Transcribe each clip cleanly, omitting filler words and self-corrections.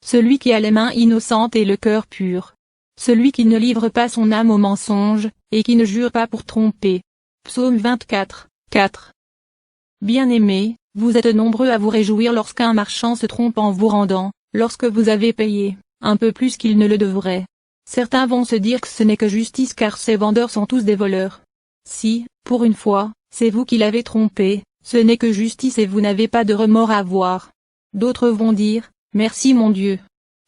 celui qui a les mains innocentes et le cœur pur. Celui qui ne livre pas son âme au mensonge, et qui ne jure pas pour tromper. Psaume 24, 4. Bien-aimés, vous êtes nombreux à vous réjouir lorsqu'un marchand se trompe en vous rendant, lorsque vous avez payé, un peu plus qu'il ne le devrait. Certains vont se dire que ce n'est que justice car ces vendeurs sont tous des voleurs. Si, pour une fois, c'est vous qui l'avez trompé, ce n'est que justice et vous n'avez pas de remords à avoir. D'autres vont dire, merci mon Dieu.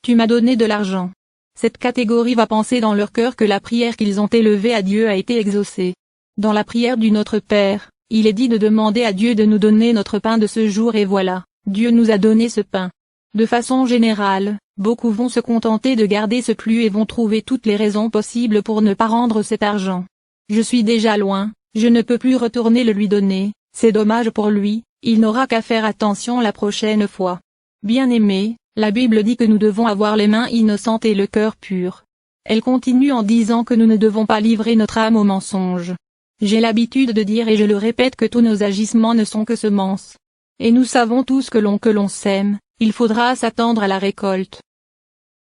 Tu m'as donné de l'argent. Cette catégorie va penser dans leur cœur que la prière qu'ils ont élevée à Dieu a été exaucée. Dans la prière du Notre Père, il est dit de demander à Dieu de nous donner notre pain de ce jour et voilà, Dieu nous a donné ce pain. De façon générale, beaucoup vont se contenter de garder ce plus et vont trouver toutes les raisons possibles pour ne pas rendre cet argent. Je suis déjà loin, je ne peux plus retourner le lui donner, c'est dommage pour lui, il n'aura qu'à faire attention la prochaine fois. Bien-aimés, la Bible dit que nous devons avoir les mains innocentes et le cœur pur. Elle continue en disant que nous ne devons pas livrer notre âme au mensonge. J'ai l'habitude de dire et je le répète que tous nos agissements ne sont que semences. Et nous savons tous que l'on sème, il faudra s'attendre à la récolte.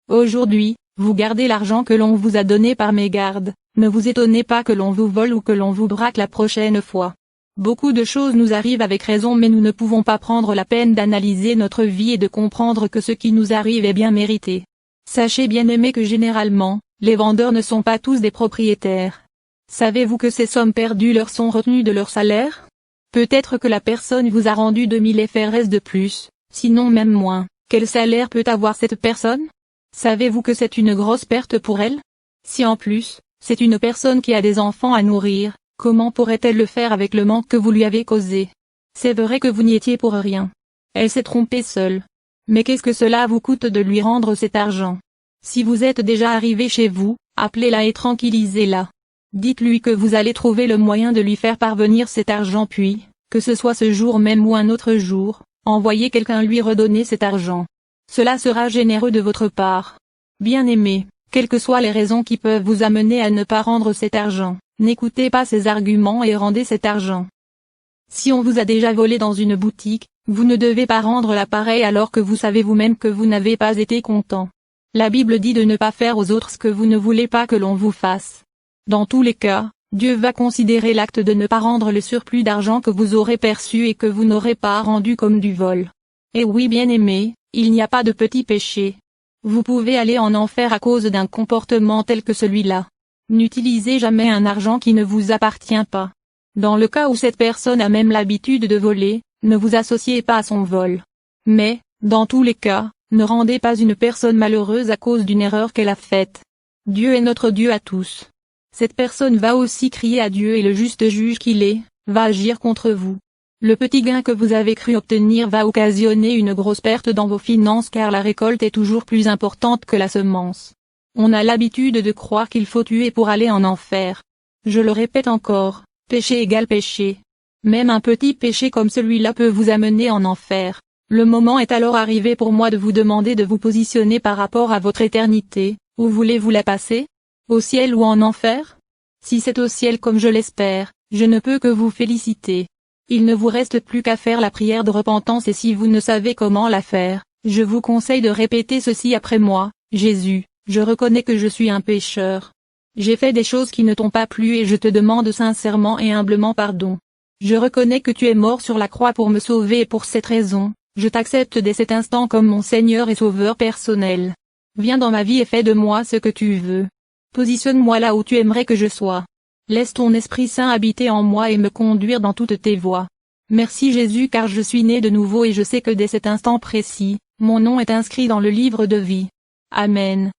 Aujourd'hui, vous gardez l'argent que l'on vous a donné par mégarde, ne vous étonnez pas que l'on vous vole ou que l'on vous braque la prochaine fois. Beaucoup de choses nous arrivent avec raison mais nous ne pouvons pas prendre la peine d'analyser notre vie et de comprendre que ce qui nous arrive est bien mérité. Sachez bien-aimés que généralement, les vendeurs ne sont pas tous des propriétaires. Savez-vous que ces sommes perdues leur sont retenues de leur salaire? Peut-être que la personne vous a rendu 2000 FRS de plus, sinon même moins. Quel salaire peut avoir cette personne? Savez-vous que c'est une grosse perte pour elle? Si en plus, c'est une personne qui a des enfants à nourrir, comment pourrait-elle le faire avec le manque que vous lui avez causé? C'est vrai que vous n'y étiez pour rien. Elle s'est trompée seule. Mais qu'est-ce que cela vous coûte de lui rendre cet argent? Si vous êtes déjà arrivé chez vous, appelez-la et tranquillisez-la. Dites-lui que vous allez trouver le moyen de lui faire parvenir cet argent puis, que ce soit ce jour même ou un autre jour, envoyez quelqu'un lui redonner cet argent. Cela sera généreux de votre part. Bien-aimés, quelles que soient les raisons qui peuvent vous amener à ne pas rendre cet argent, n'écoutez pas ces arguments et rendez cet argent. Si on vous a déjà volé dans une boutique, vous ne devez pas rendre l'appareil alors que vous savez vous-même que vous n'avez pas été content. La Bible dit de ne pas faire aux autres ce que vous ne voulez pas que l'on vous fasse. Dans tous les cas, Dieu va considérer l'acte de ne pas rendre le surplus d'argent que vous aurez perçu et que vous n'aurez pas rendu comme du vol. Et oui bien-aimés, il n'y a pas de petit péché. Vous pouvez aller en enfer à cause d'un comportement tel que celui-là. N'utilisez jamais un argent qui ne vous appartient pas. Dans le cas où cette personne a même l'habitude de voler, ne vous associez pas à son vol. Mais, dans tous les cas, ne rendez pas une personne malheureuse à cause d'une erreur qu'elle a faite. Dieu est notre Dieu à tous. Cette personne va aussi crier à Dieu et le juste juge qu'il est, va agir contre vous. Le petit gain que vous avez cru obtenir va occasionner une grosse perte dans vos finances car la récolte est toujours plus importante que la semence. On a l'habitude de croire qu'il faut tuer pour aller en enfer. Je le répète encore, péché égale péché. Même un petit péché comme celui-là peut vous amener en enfer. Le moment est alors arrivé pour moi de vous demander de vous positionner par rapport à votre éternité. Où voulez-vous la passer? Au ciel ou en enfer? Si c'est au ciel comme je l'espère, je ne peux que vous féliciter. Il ne vous reste plus qu'à faire la prière de repentance et si vous ne savez comment la faire, je vous conseille de répéter ceci après moi. Jésus, je reconnais que je suis un pécheur. J'ai fait des choses qui ne t'ont pas plu et je te demande sincèrement et humblement pardon. Je reconnais que tu es mort sur la croix pour me sauver et pour cette raison, je t'accepte dès cet instant comme mon Seigneur et Sauveur personnel. Viens dans ma vie et fais de moi ce que tu veux. Positionne-moi là où tu aimerais que je sois. Laisse ton Esprit Saint habiter en moi et me conduire dans toutes tes voies. Merci Jésus car je suis né de nouveau et je sais que dès cet instant précis, mon nom est inscrit dans le livre de vie. Amen.